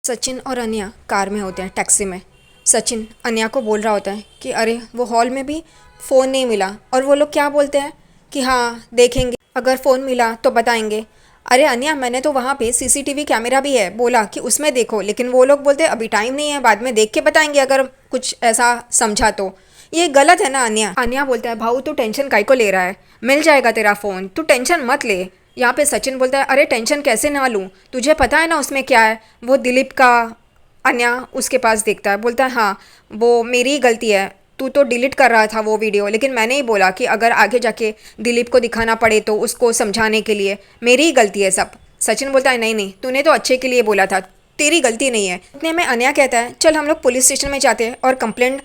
सचिन और अनया कार में होते हैं, टैक्सी में। सचिन अनया को बोल रहा होता है कि अरे वो हॉल में भी फ़ोन नहीं मिला, और वो लोग क्या बोलते हैं कि हाँ देखेंगे, अगर फ़ोन मिला तो बताएंगे। अरे अनया, मैंने तो वहाँ पे सीसीटीवी कैमरा भी है, बोला कि उसमें देखो, लेकिन वो लोग बोलते हैं अभी टाइम नहीं है, बाद में देख के बताएंगे अगर कुछ ऐसा समझा तो। ये गलत है ना अनया। अनया बोलता है भाऊ तू टेंशन काहे को ले रहा है, मिल जाएगा तेरा फ़ोन, तू टेंशन मत ले। यहाँ पे सचिन बोलता है अरे टेंशन कैसे ना लूँ, तुझे पता है ना उसमें क्या है, वो दिलीप का। अन्या उसके पास देखता है, बोलता है हाँ वो मेरी ही गलती है, तू तो डिलीट कर रहा था वो वीडियो, लेकिन मैंने ही बोला कि अगर आगे जाके दिलीप को दिखाना पड़े तो उसको समझाने के लिए मेरी ही गलती है सब। सचिन बोलता है नहीं नहीं, तूने तो अच्छे के लिए बोला था, तेरी गलती नहीं है। इतने में अन्या कहता है चल हम लोग पुलिस स्टेशन में जाते हैं और कंप्लेंट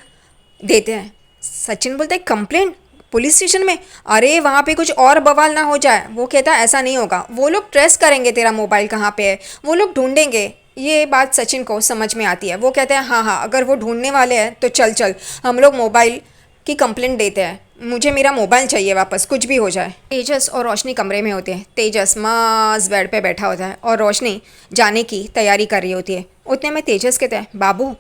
देते हैं। सचिन बोलता है कंप्लेंट पुलिस स्टेशन में, अरे वहाँ पे कुछ और बवाल ना हो जाए। वो कहता है ऐसा नहीं होगा, वो लोग ट्रेस करेंगे तेरा मोबाइल कहाँ पे है, वो लोग ढूंढेंगे। ये बात सचिन को समझ में आती है। वो कहते हैं हाँ हाँ, अगर वो ढूंढने वाले हैं तो चल चल हम लोग मोबाइल की कंप्लेंट देते हैं, मुझे मेरा मोबाइल चाहिए वापस, कुछ भी हो जाए। तेजस और रोशनी कमरे में होते हैं। तेजस मस्त बेड पे बैठा होता है और रोशनी जाने की तैयारी कर रही होती है। उतने में तेजस कहते हैं बाबू।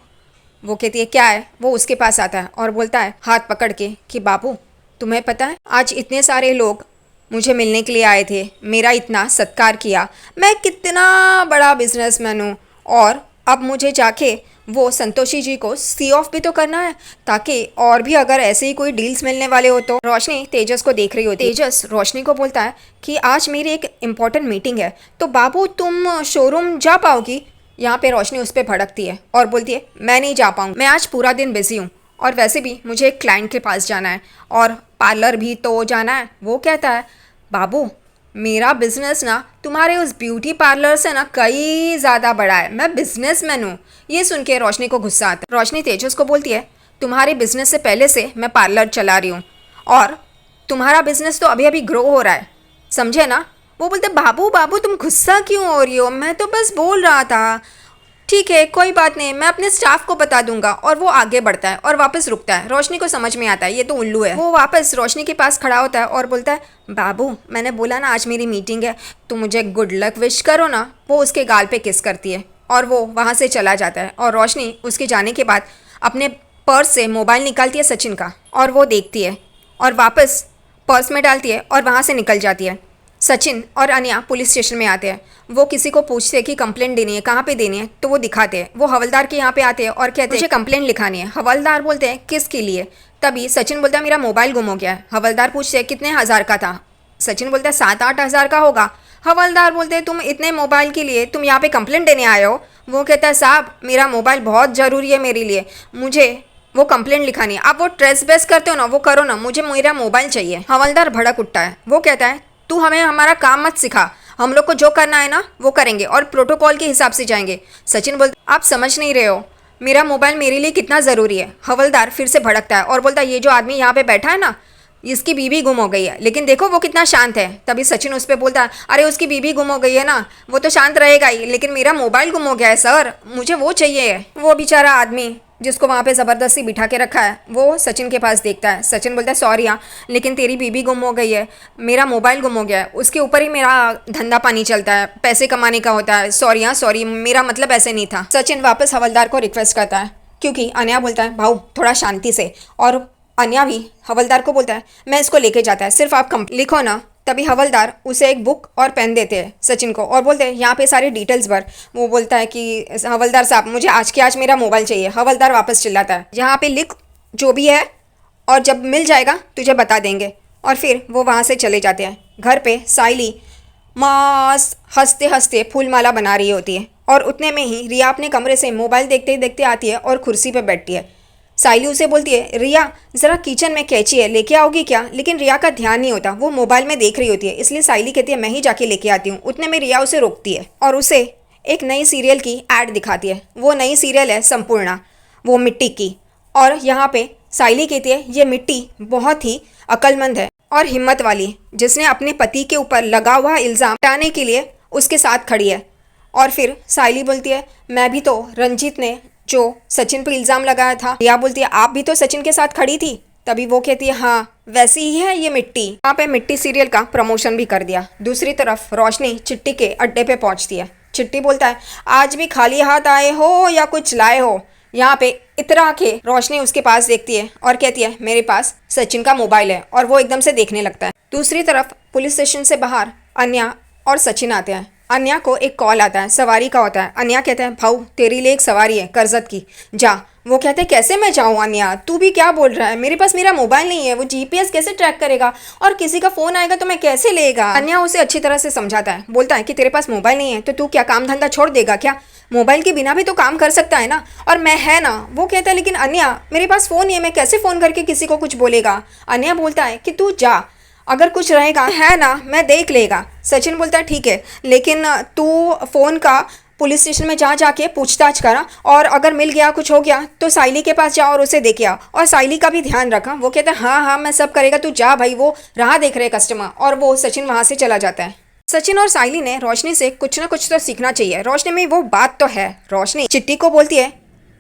वो कहती है क्या है। वो उसके पास आता है और बोलता है हाथ पकड़ के कि बाबू तुम्हें पता है आज इतने सारे लोग मुझे मिलने के लिए आए थे, मेरा इतना सत्कार किया, मैं कितना बड़ा बिजनेसमैन हूँ, और अब मुझे जाके वो संतोषी जी को सी ऑफ भी तो करना है, ताकि और भी अगर ऐसे ही कोई डील्स मिलने वाले हो तो। रोशनी तेजस को देख रही होती है। तेजस रोशनी को बोलता है कि आज मेरी एक इम्पॉर्टेंट मीटिंग है, तो बाबू तुम शोरूम जा पाओगी। यहाँ पे रोशनी उस पर भड़कती है और बोलती है मैं नहीं जा पाऊँ, मैं आज पूरा दिन बिजी हूँ, और वैसे भी मुझे एक क्लाइंट के पास जाना है और पार्लर भी तो जाना है। वो कहता है बाबू मेरा बिजनेस ना तुम्हारे उस ब्यूटी पार्लर से ना कई ज़्यादा बड़ा है, मैं बिजनेसमैन हूँ। ये सुन के रोशनी को गुस्सा आता है। रोशनी तेजस को बोलती है तुम्हारे बिजनेस से पहले से मैं पार्लर चला रही हूँ, और तुम्हारा बिजनेस तो अभी अभी ग्रो हो रहा है, समझे ना। वो बोलते बाबू बाबू तुम गुस्सा क्यों हो रही हो, मैं तो बस बोल रहा था। ठीक है कोई बात नहीं, मैं अपने स्टाफ को बता दूंगा। और वो आगे बढ़ता है और वापस रुकता है। रोशनी को समझ में आता है ये तो उल्लू है। वो वापस रोशनी के पास खड़ा होता है और बोलता है बाबू मैंने बोला ना आज मेरी मीटिंग है, तो मुझे गुड लक विश करो ना। वो उसके गाल पे किस करती है और वो वहाँ से चला जाता है। और रोशनी उसके जाने के बाद अपने पर्स से मोबाइल निकालती है सचिन का, और वो देखती है और वापस पर्स में डालती है और वहाँ से निकल जाती है। सचिन और अनया पुलिस स्टेशन में आते हैं। वो किसी को पूछते हैं कि कंप्लेंट देनी है, कहाँ पे देनी है, तो वो दिखाते हैं। वो हवलदार के यहाँ पे आते हैं और कहते हैं मुझे कंप्लेंट लिखानी है। हवलदार बोलते हैं किसके लिए। तभी सचिन बोलता है मेरा मोबाइल गुम हो गया है। हवलदार पूछते हैं कितने हज़ार का था। सचिन बोलता है 7-8 हज़ार का होगा। हवलदार बोलते हैं तुम इतने मोबाइल के लिए तुम यहाँ पे कंप्लेंट देने आए हो। वो कहता है साहब मेरा मोबाइल बहुत ज़रूरी है मेरे लिए, मुझे वो कंप्लेंट लिखानी है। आप वो ट्रेस बेस करते हो ना, वो करो ना, मुझे मेरा मोबाइल चाहिए। हवलदार भड़क उठता है। वो कहता है तू हमें हमारा काम मत सिखा, हम लोग को जो करना है ना वो करेंगे और प्रोटोकॉल के हिसाब से जाएंगे। सचिन बोलता आप समझ नहीं रहे हो मेरा मोबाइल मेरे लिए कितना ज़रूरी है। हवलदार फिर से भड़कता है और बोलता है ये जो आदमी यहाँ पे बैठा है ना, इसकी बीवी गुम हो गई है, लेकिन देखो वो कितना शांत है। तभी सचिन उस पर बोलता है अरे उसकी बीवी गुम हो गई है ना, वो तो शांत रहेगा ही, लेकिन मेरा मोबाइल गुम हो गया है सर, मुझे वो चाहिए। वो बेचारा आदमी जिसको वहाँ पे ज़बरदस्ती बिठा के रखा है वो सचिन के पास देखता है। सचिन बोलता है सॉरी हाँ, लेकिन तेरी बीबी गुम हो गई है, मेरा मोबाइल गुम हो गया है, उसके ऊपर ही मेरा धंधा पानी चलता है, पैसे कमाने का होता है, सॉरी हाँ सॉरी, मेरा मतलब ऐसे नहीं था। सचिन वापस हवलदार को रिक्वेस्ट करता है, क्योंकि अनया बोलता है भाऊ थोड़ा शांति से, और अनया भी हवलदार को बोलता है मैं इसको लेके जाता है, सिर्फ आप लिखो ना। तभी हवलदार उसे एक बुक और पेन देते हैं सचिन को और बोलते हैं यहाँ पे सारी डिटेल्स भर। वो बोलता है कि हवलदार साहब मुझे आज के आज मेरा मोबाइल चाहिए। हवलदार वापस चिल्लाता है यहाँ पे लिख जो भी है, और जब मिल जाएगा तुझे बता देंगे। और फिर वो वहाँ से चले जाते हैं। घर पे साइली मस्त हंसते हंसते फूलमाला बना रही होती है, और उतने में ही रिया अपने कमरे से मोबाइल देखते देखते आती है और कुर्सी पर बैठती है। साइली उसे बोलती है रिया ज़रा किचन में कैंची है, लेके आओगी क्या। लेकिन रिया का ध्यान नहीं होता, वो मोबाइल में देख रही होती है, इसलिए साइली कहती है मैं ही जाके लेके आती हूँ। उतने में रिया उसे रोकती है और उसे एक नई सीरियल की ऐड दिखाती है। वो नई सीरियल है संपूर्णा, वो मिट्टी की। और यहाँ पे साइली कहती है ये मिट्टी बहुत ही अक्लमंद है और हिम्मत वाली, जिसने अपने पति के ऊपर लगा हुआ इल्ज़ाम हटाने के लिए उसके साथ खड़ी है। और फिर साइली बोलती है मैं भी तो रंजीत ने जो सचिन पर इल्ज़ाम लगाया था। रिया बोलती है आप भी तो सचिन के साथ खड़ी थी। तभी वो कहती है हाँ वैसी ही है ये मिट्टी। यहाँ पे मिट्टी सीरियल का प्रमोशन भी कर दिया। दूसरी तरफ रोशनी चिट्टी के अड्डे पे पहुंचती है। चिट्टी बोलता है आज भी खाली हाथ आए हो या कुछ लाए हो। यहाँ पे इतरा के रोशनी उसके पास देखती है और कहती है मेरे पास सचिन का मोबाइल है, और वो एकदम से देखने लगता है। दूसरी तरफ पुलिस स्टेशन से बाहर अन्या और सचिन आते हैं। अन्या को एक कॉल आता है, सवारी का होता है। अन्या कहते हैं भाऊ तेरे लिए एक सवारी है करजत की, जा। वो कहते हैं कैसे मैं जाऊँ अन्या, तू भी क्या बोल रहा है, मेरे पास मेरा मोबाइल नहीं है, वो जीपीएस कैसे ट्रैक करेगा, और किसी का फ़ोन आएगा तो मैं कैसे लेगा। अन्या उसे अच्छी तरह से समझाता है, बोलता है कि तेरे पास मोबाइल नहीं है तो तू क्या काम धंधा छोड़ देगा क्या, मोबाइल के बिना भी तो काम कर सकता है ना, और मैं है ना। वो कहता है लेकिन अन्या मेरे पास फ़ोन नहीं है, मैं कैसे फ़ोन करके किसी को कुछ बोलेगा। अन्या बोलता है कि तू जा, अगर कुछ रहेगा है ना मैं देख लेगा। सचिन बोलता है ठीक है, लेकिन तू फ़ोन का पुलिस स्टेशन में जाके पूछताछ करा, और अगर मिल गया कुछ हो गया तो साइली के पास जा और उसे देके आ, और साइली का भी ध्यान रखा। वो कहता है हाँ हाँ मैं सब करेगा, तू जा भाई, वो राह देख रहे कस्टमर। और वो सचिन वहाँ से चला जाता है। सचिन और साइली ने रोशनी से कुछ ना कुछ तो सीखना चाहिए। रोशनी में वो बात तो है। रोशनी चिट्टी को बोलती है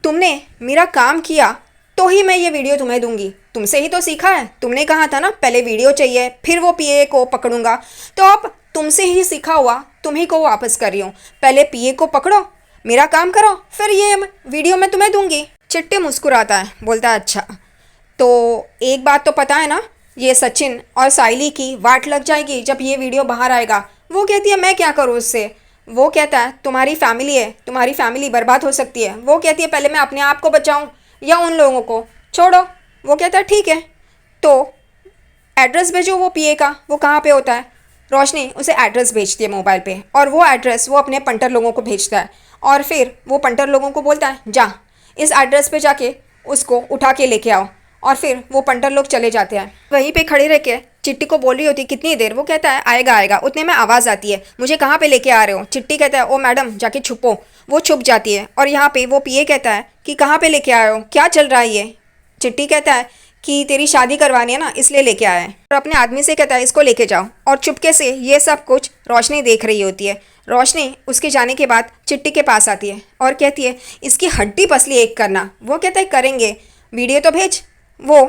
तुमने मेरा काम किया तो ही मैं ये वीडियो तुम्हें दूंगी, तुमसे ही तो सीखा है, तुमने कहा था ना पहले वीडियो चाहिए फिर वो पीए को पकड़ूंगा, तो अब तुमसे ही सीखा हुआ तुम्ही को वापस कर रही हूँ, पहले पीए को पकड़ो, मेरा काम करो, फिर ये वीडियो मैं तुम्हें दूंगी। चिट्टी मुस्कुराता है, बोलता है अच्छा, तो एक बात तो पता है ना, ये सचिन और साइली की वाट लग जाएगी जब ये वीडियो बाहर आएगा। वो कहती है मैं क्या करूँ उससे। वो कहता है तुम्हारी फैमिली है, तुम्हारी फैमिली बर्बाद हो सकती है। वो कहती है पहले मैं अपने आप को बचाऊँ या उन लोगों को, छोड़ो। वो कहता है ठीक है, तो एड्रेस भेजो वो पीए का, वो कहाँ पे होता है। रोशनी उसे एड्रेस भेजती है मोबाइल पे, और वो एड्रेस वो अपने पंटर लोगों को भेजता है, और फिर वो पंटर लोगों को बोलता है जा इस एड्रेस पे जाके उसको उठा के लेके आओ, और फिर वो पंटर लोग चले जाते हैं। वहीं पे खड़ी रह के चिट्टी को बोल रही होती कितनी देर। वो कहता है आएगा आएगा, उतने में आवाज़ आती है मुझे कहाँ पे लेके आ रहे हो। चिट्टी कहता है ओ मैडम जाके छुपो। वो छुप जाती है, और यहाँ पे वो पीए कहता है कि कहाँ पे लेके आए हो, क्या चल रहा है ये। चिट्टी कहता है कि तेरी शादी करवानी है ना इसलिए लेके आया है, और अपने आदमी से कहता है इसको लेके जाओ, और चुपके से ये सब कुछ रोशनी देख रही होती है। रोशनी उसके जाने के बाद चिट्टी के पास आती है और कहती है इसकी हड्डी पसली एक करना। वो कहता है करेंगे, वीडियो तो भेज। वो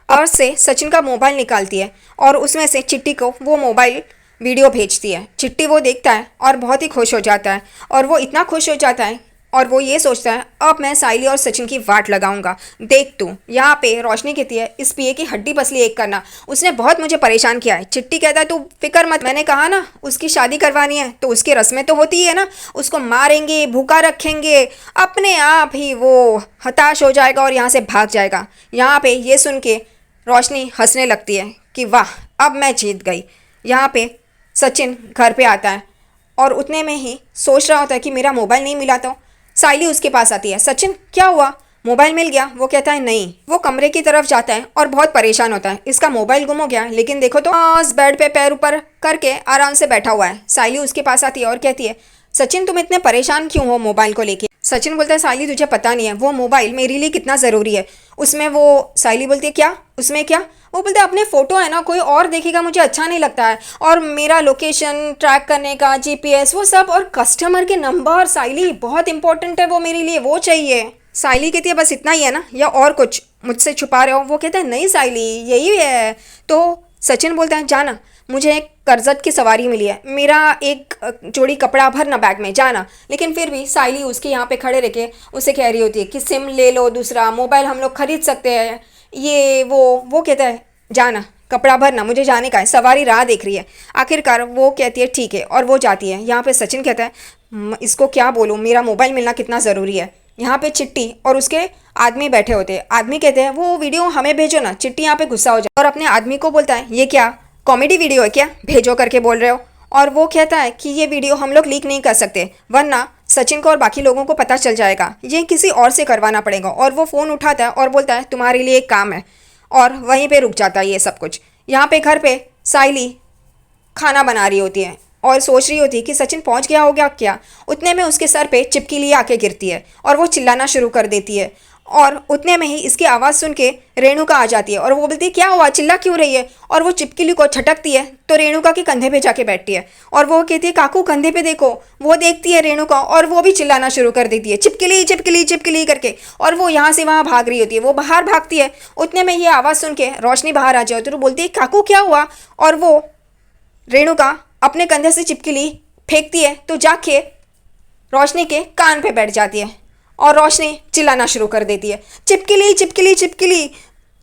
और से सचिन का मोबाइल निकालती है और उसमें से चिट्टी को वो मोबाइल वीडियो भेजती है। चिट्टी वो देखता है और बहुत ही खुश हो जाता है, और वो इतना खुश हो जाता है और वो ये सोचता है अब मैं साइली और सचिन की वाट लगाऊंगा। देख तू, यहाँ पे रोशनी कहती है इस पीए की हड्डी पसली एक करना, उसने बहुत मुझे परेशान किया है। चिट्टी कहता है तू फिक्र मत, मैंने कहा ना उसकी शादी करवानी है तो उसकी रस्में तो होती है ना, उसको मारेंगे भूखा रखेंगे, अपने आप ही वो हताश हो जाएगा और यहाँ से भाग जाएगा। यहाँ पे ये सुन के रोशनी हंसने लगती है कि वाह अब मैं जीत गई। यहाँ पे सचिन घर पे आता है और उतने में ही सोच रहा होता है कि मेरा मोबाइल नहीं मिला, तो साइली उसके पास आती है। सचिन क्या हुआ, मोबाइल मिल गया। वो कहता है नहीं। वो कमरे की तरफ जाता है और बहुत परेशान होता है, इसका मोबाइल गुम हो गया। लेकिन देखो तो बेड पे पैर ऊपर करके आराम से बैठा हुआ है। साइली उसके पास आती है और कहती है सचिन तुम इतने परेशान क्यों हो मोबाइल को लेके। सचिन बोलता है साइली तुझे पता नहीं है वो मोबाइल मेरे लिए कितना ज़रूरी है। उसमें वो साइली बोलती है क्या, उसमें क्या। वो बोलते हैं अपने फ़ोटो है ना, कोई और देखेगा मुझे अच्छा नहीं लगता है, और मेरा लोकेशन ट्रैक करने का जीपीएस वो सब, और कस्टमर के नंबर साइली बहुत इंपॉर्टेंट है वो मेरे लिए, वो चाहिए। साइली कहती है बस इतना ही है ना या और कुछ मुझसे छुपा रहे हो। वो कहता है नहीं साइली यही है। तो सचिन बोलता है जाना, मुझे एक करजत की सवारी मिली है, मेरा एक जोड़ी कपड़ा भरना बैग में, जाना। लेकिन फिर भी साइली उसके यहाँ पे खड़े रह के उसे कह रही होती है कि सिम ले लो, दूसरा मोबाइल हम लोग खरीद सकते हैं, ये वो कहता है जाना, कपड़ा भरना, मुझे जाने का है, सवारी राह देख रही है। आखिरकार वो कहती है ठीक है और वो जाती है। यहाँ पे सचिन कहता है इसको क्या बोलूँ, मेरा मोबाइल मिलना कितना ज़रूरी है। यहाँ पे चिट्टी और उसके आदमी बैठे होते हैं। आदमी कहते हैं वो वीडियो हमें भेजो ना। चिट्टी यहाँ पे गुस्सा हो जाए और अपने आदमी को बोलता है ये क्या कॉमेडी वीडियो है क्या, भेजो करके बोल रहे हो। और वो कहता है कि ये वीडियो हम लोग लीक नहीं कर सकते वरना सचिन को और बाकी लोगों को पता चल जाएगा, ये किसी और से करवाना पड़ेगा। और वो फ़ोन उठाता है और बोलता है तुम्हारे लिए एक काम है, और वहीं पे रुक जाता है ये सब कुछ। यहाँ पे घर पे साइली खाना बना रही होती है और सोच रही होती है कि सचिन पहुंच गया होगा क्या। उतने में उसके सर पे चिपकली आके गिरती है और वो चिल्लाना शुरू कर देती है, और उतने में ही इसकी आवाज़ सुन के रेणुका आ जाती है और वो बोलती है क्या हुआ, चिल्ला क्यों रही है। और वो चिपकली को छटकती है तो रेणुका के कंधे पे जाके बैठती है और वो कहती है काकू कंधे पे देखो। वो देखती है रेणुका और वो भी चिल्लाना शुरू कर देती है चिपकली चिपकली चिपकली करके, और वो यहाँ से वहाँ भाग रही होती है। वो बाहर भागती है, उतने में ये आवाज़ सुन के रोशनी बाहर आ जाए तो वो बोलती है काकू क्या हुआ। और वो रेणुका अपने कंधे से चिपकली फेंकती है तो जाके रोशनी के कान पे बैठ जाती है और रोशनी चिल्लाना शुरू कर देती है, चिपकली चिपकली चिपकली।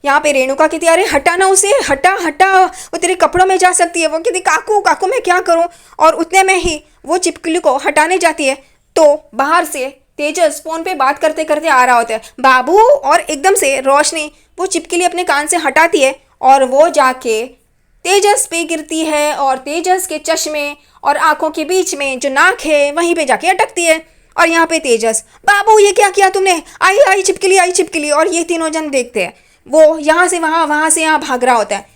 यहाँ पे रेणुका कहती है, अरे हटा ना उसे, हटा हटा, वो तेरे कपड़ों में जा सकती है। वो कहती, काकू काकू मैं क्या करूँ। और उतने में ही वो चिपकली को हटाने जाती है तो बाहर से तेजस फोन पे बात करते करते आ रहा होता है, बाबू। और एकदम से रोशनी वो चिपकली अपने कान से हटाती है और वो जाके तेजस पे गिरती है और तेजस के चश्मे और आंखों के बीच में जो नाक है वहीं पे जाके अटकती है। और यहाँ पे तेजस, बाबू ये क्या किया तुमने, आई आई चिपकली आई चिपकली। और ये तीनों जन देखते हैं, वो यहाँ से वहाँ वहाँ से यहाँ भाग रहा होता है।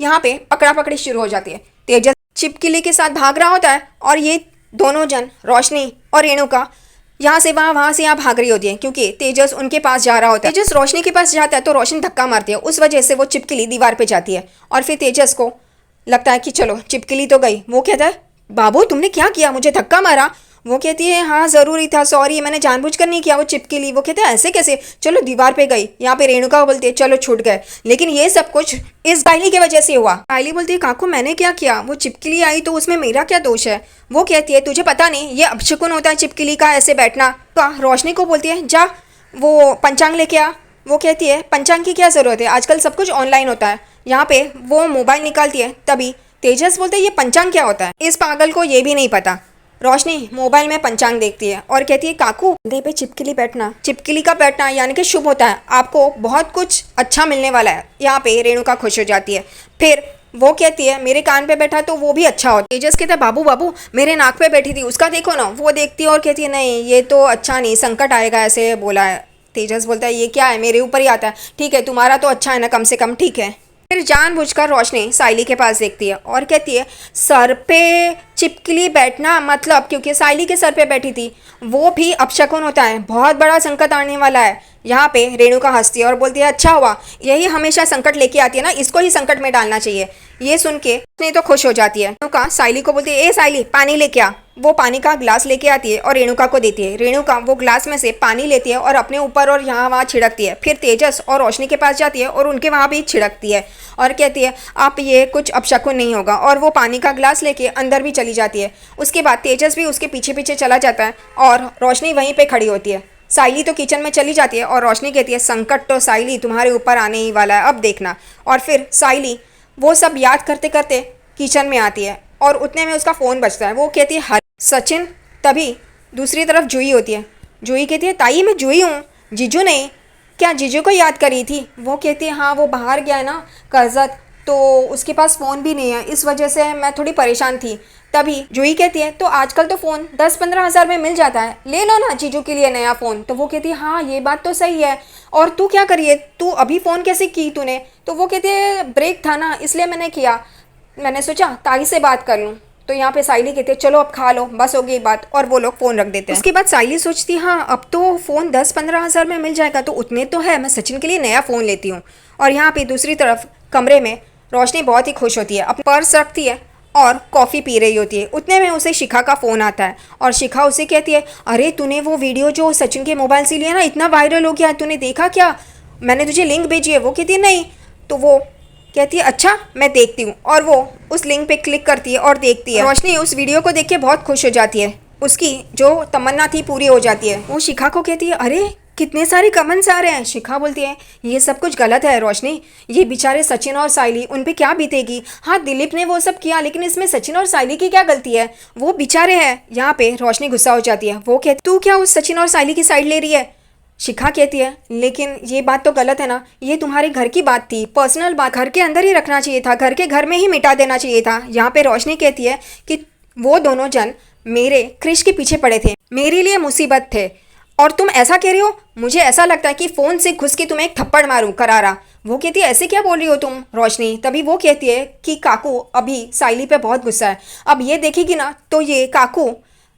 यहाँ पे पकड़ा पकड़ी शुरू हो जाती है, तेजस चिपकली के साथ भाग रहा होता है और ये दोनों जन रोशनी और रेणुका यहाँ से वहाँ से यहाँ भाग रही होती है क्योंकि तेजस उनके पास जा रहा होता है। तेजस रोशनी के पास जाता है तो रोशनी धक्का मारती है, उस वजह से वो चिपकली दीवार पे जाती है। और फिर तेजस को लगता है कि चलो चिपकली तो गई। वो कहता है, बाबू तुमने क्या किया, मुझे धक्का मारा। वो कहती है, हाँ ज़रूरी था, सॉरी, मैंने जानबूझकर नहीं किया। वो चिपकली, वो कहते हैं ऐसे कैसे, चलो दीवार पे गई। यहाँ पे रेणुका बोलती है, चलो छूट गए, लेकिन ये सब कुछ इस साइली की वजह से हुआ। साइली बोलती है, काकू मैंने क्या किया, वो चिपकली आई तो उसमें मेरा क्या दोष है। वो कहती है, तुझे पता नहीं ये अपशकुन होता है चिपकली का ऐसे बैठना। तो रोशनी को बोलती है, जा वो पंचांग लेके आ। वो कहती है, पंचांग की क्या ज़रूरत है, आजकल सब कुछ ऑनलाइन होता है। यहाँ पे वो मोबाइल निकालती है, तभी तेजस बोलते हैं, ये पंचांग क्या होता है, इस पागल को ये भी नहीं पता। रोशनी मोबाइल में पंचांग देखती है और कहती है, काकू कंधे पे चिपकली बैठना, चिपकली का बैठना यानी कि शुभ होता है, आपको बहुत कुछ अच्छा मिलने वाला है। यहाँ पे रेणुका खुश हो जाती है। फिर वो कहती है, मेरे कान पे बैठा तो वो भी अच्छा होता। तेजस कहता है, बाबू बाबू मेरे नाक पे बैठी थी, उसका देखो ना। वो देखती है और कहती है, नहीं ये तो अच्छा नहीं, संकट आएगा ऐसे बोला है। तेजस बोलता है, ये क्या है, मेरे ऊपर ही आता है। ठीक है तुम्हारा तो अच्छा है ना, कम से कम ठीक है। फिर जानबूझकर रोशनी साइली के पास देखती है और कहती है, सर पे चिपकली बैठना मतलब, क्योंकि साइली के सर पे बैठी थी, वो भी अपशकुन होता है, बहुत बड़ा संकट आने वाला है। यहाँ पे रेणुका हंसती है और बोलती है, अच्छा हुआ, यही हमेशा संकट लेके आती है ना, इसको ही संकट में डालना चाहिए। ये सुन के नहीं तो खुश हो जाती है। रेणुका साइली को बोलती है, ए साइली पानी लेके आ। वो पानी का ग्लास लेके आती है और रेणुका को देती है। रेणुका वो ग्लास में से पानी लेती है और अपने ऊपर और यहाँ वहाँ छिड़कती है। फिर तेजस और रोशनी के पास जाती है और उनके वहाँ भी छिड़कती है और कहती है, आप ये कुछ अपशकुन नहीं होगा। और वो पानी का ग्लास लेके अंदर भी चली जाती है। उसके बाद तेजस भी उसके पीछे पीछे चला जाता है और रोशनी वहीं पर खड़ी होती है। साइली तो किचन में चली जाती है और रोशनी कहती है, संकट तो साइली तुम्हारे ऊपर आने ही वाला है, अब देखना। और फिर साइली वो सब याद करते करते किचन में आती है और उतने में उसका फ़ोन बजता है। वो कहती है, हर सचिन। तभी दूसरी तरफ जूही होती है। जूही कहती है, ताई मैं जूही हूँ, जीजू नहीं, क्या जीजू को याद करी थी। वो कहती है, हाँ वो बाहर गया है ना कर्जत, तो उसके पास फ़ोन भी नहीं है, इस वजह से मैं थोड़ी परेशान थी। तभी जूही कहती है, तो आजकल तो फ़ोन 10-15 हज़ार में मिल जाता है, ले लो ना जीजू के लिए नया फ़ोन। तो वो कहती है, हाँ ये बात तो सही है, और तू क्या करिए, तू अभी फ़ोन कैसे की तूने। तो वो कहती है, ब्रेक था ना इसलिए मैंने किया, मैंने सोचा ताई से बात कर लूँ। तो यहाँ पे साइली कहती है, चलो अब खा लो, बस हो गई बात। और वो लोग फ़ोन रख देते हैं। उसके बाद साइली सोचती है, हाँ अब तो फ़ोन 10-15 हज़ार में मिल जाएगा, तो उतने तो है, मैं सचिन के लिए नया फ़ोन लेती हूँ। और यहाँ पे दूसरी तरफ कमरे में रोशनी बहुत ही खुश होती है, अपना पर्स रखती है और कॉफ़ी पी रही होती है। उतने में उसे शिखा का फ़ोन आता है और शिखा उसे कहती है, अरे तूने वो वीडियो जो सचिन के मोबाइल से लिया ना, इतना वायरल हो गया, तूने देखा क्या, मैंने तुझे लिंक भेजी है। वो कहती है, नहीं। तो वो कहती है, अच्छा मैं देखती हूँ। और वो उस लिंक पे क्लिक करती है और देखती है। रोशनी उस वीडियो को देख के बहुत खुश हो जाती है, उसकी जो तमन्ना थी पूरी हो जाती है। वो शिखा को कहती है, अरे कितने सारे कमेंट्स आ रहे हैं। शिखा बोलती है, ये सब कुछ गलत है रोशनी, ये बेचारे सचिन और साइली, उन पे क्या बीतेगी। हाँ दिलीप ने वो सब किया, लेकिन इसमें सचिन और साइली की क्या गलती है, वो बेचारे हैं। यहाँ पे रोशनी गुस्सा हो जाती है। वो कहती, तू क्या उस सचिन और साइली की साइड ले रही है। शिखा कहती है, लेकिन ये बात तो गलत है ना, ये तुम्हारे घर की बात थी, पर्सनल बात घर के अंदर ही रखना चाहिए था, घर में ही मिटा देना चाहिए था। यहाँ पे रोशनी कहती है कि वो दोनों जन मेरे क्रिश के पीछे पड़े थे, मेरे लिए मुसीबत थे, और तुम ऐसा कह रही हो, मुझे ऐसा लगता है कि फ़ोन से घुस के तुम्हें एक थप्पड़ मारूं करारा। वो कहती है, ऐसे क्या बोल रही हो तुम रोशनी। तभी वो कहती है कि काकू अभी साइली पे बहुत गुस्सा है, अब ये देखेगी ना तो ये काकू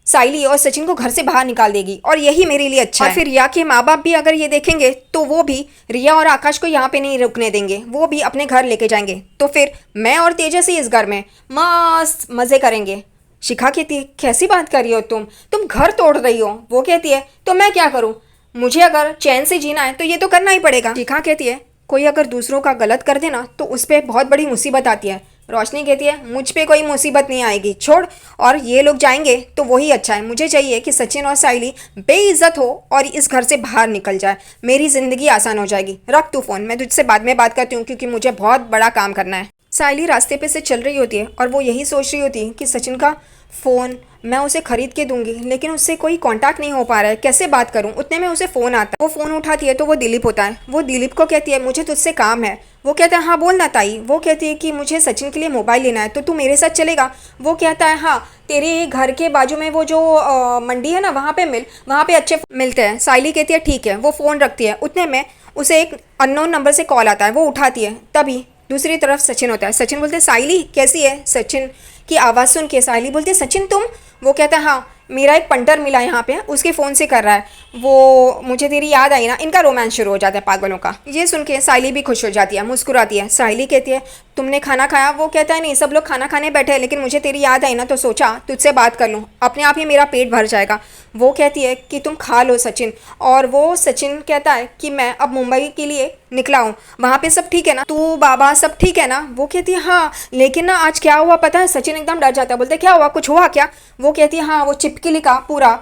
साइली और सचिन को घर से बाहर निकाल देगी, और यही मेरे लिए अच्छा है। और फिर रिया के माँ बाप भी अगर ये देखेंगे तो वो भी रिया और आकाश को यहाँ पे नहीं रुकने देंगे, वो भी अपने घर लेके जाएंगे। तो फिर मैं और तेजस ही इस घर में मस्त मज़े करेंगे। शिखा कहती है, कैसी बात कर रही हो तुम घर तोड़ रही हो। वो कहती है, तो मैं क्या करूँ, मुझे अगर चैन से जीना है तो ये तो करना ही पड़ेगा। शिखा कहती है, कोई अगर दूसरों का गलत कर देना तो उस पर बहुत बड़ी मुसीबत आती है, रोशनी कहती है मुझ पे कोई मुसीबत नहीं आएगी, छोड़, और ये लोग जाएंगे तो वही अच्छा है। मुझे चाहिए कि सचिन और साइली बेइज्जत हो और इस घर से बाहर निकल जाए, मेरी ज़िंदगी आसान हो जाएगी। रख तू फ़ोन, मैं तुझसे बाद में बात करती हूँ क्योंकि मुझे बहुत बड़ा काम करना है। साइली रास्ते पे से चल रही होती है और वो यही सोच रही होती है कि सचिन का फ़ोन मैं उसे ख़रीद के दूंगी, लेकिन उससे कोई कांटेक्ट नहीं हो पा रहा है, कैसे बात करूं। उतने में उसे फ़ोन आता है, वो फ़ोन उठाती है तो वो दिलीप होता है। वो दिलीप को कहती है मुझे तुझसे काम है। वो कहता है हाँ बोल ना ताई। वो कहती है कि मुझे सचिन के लिए मोबाइल लेना है, तो तू मेरे साथ चलेगा। वो कहता है हाँ, तेरे घर के बाजू में वो जो मंडी है ना, वहाँ पे वहाँ पे अच्छे मिलते हैं। साइली कहती है ठीक है। वो फ़ोन रखती है। उतने में उसे एक अननोन नंबर से कॉल आता है, वो उठाती है। तभी दूसरी तरफ सचिन होता है। सचिन बोलते हैं साइली कैसी है। सचिन की आवाज़ सुन के साइली बोलती है सचिन तुम। वो कहता है हाँ, मेरा एक पंटर मिला यहाँ पे, उसके फ़ोन से कर रहा है, वो मुझे तेरी याद आई ना। इनका रोमांस शुरू हो जाता है पागलों का। ये सुन के साइली भी खुश हो जाती है, मुस्कुराती है। साइली कहती है तुमने खाना खाया। वो कहता है नहीं, सब लोग खाना खाने बैठे हैं, लेकिन मुझे तेरी याद आई ना तो सोचा तुझसे बात कर लूँ, अपने आप ही मेरा पेट भर जाएगा। वो कहती है कि तुम खा लो सचिन। और वो सचिन कहता है कि मैं अब मुंबई के लिए निकला हूँ, वहाँ पे सब ठीक है ना, तू बाबा सब ठीक है ना। वो कहती है हाँ, लेकिन ना आज क्या हुआ पता है। सचिन एकदम डर जाता है, बोलते क्या हुआ, कुछ हुआ क्या। वो कहती है हाँ, वो चिपकली का पूरा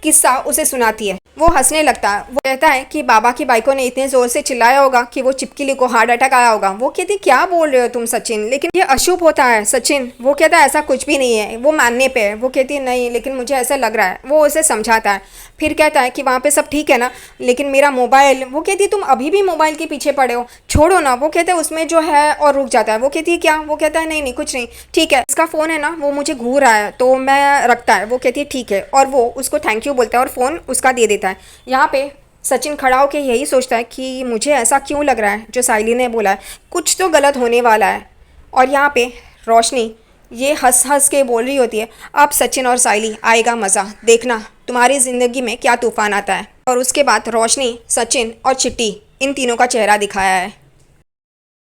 किस्सा उसे सुनाती है। वो हंसने लगता है। वो कहता है कि बाबा की बाइकों ने इतने जोर से चिल्लाया होगा कि वो चिपकली को हार्ट अटैक आया होगा। वो कहती क्या बोल रहे हो तुम सचिन, लेकिन ये अशुभ होता है सचिन। वो कहता है ऐसा कुछ भी नहीं है, वो मानने पे है। वो कहती है नहीं, लेकिन मुझे ऐसा लग रहा है। वो उसे समझाता है। फिर कहता है कि वहाँ पे सब ठीक है ना, लेकिन मेरा मोबाइल। वो कहती है तुम अभी भी मोबाइल के पीछे पड़े हो, छोड़ो ना। वो कहता है उसमें जो है, और रुक जाता है। वो कहती है क्या। वो कहता है नहीं नहीं कुछ नहीं, ठीक है, इसका फ़ोन है ना वो मुझे घूर रहा है तो मैं रखता है। वो कहती है ठीक है, और वो उसको थैंक यू बोलता है और फ़ोन उसका दे देता है। यहाँ पे सचिन खड़ा होकर यही सोचता है कि मुझे ऐसा क्यों लग रहा है, जो साइली ने बोला है कुछ तो गलत होने वाला है। और यहाँ पे रोशनी ये हंस हंस के बोल रही होती है अब सचिन और साइली आएगा मज़ा, देखना तुम्हारी ज़िंदगी में क्या तूफान आता है। और उसके बाद रोशनी, सचिन और चिट्टी इन तीनों का चेहरा दिखाया है।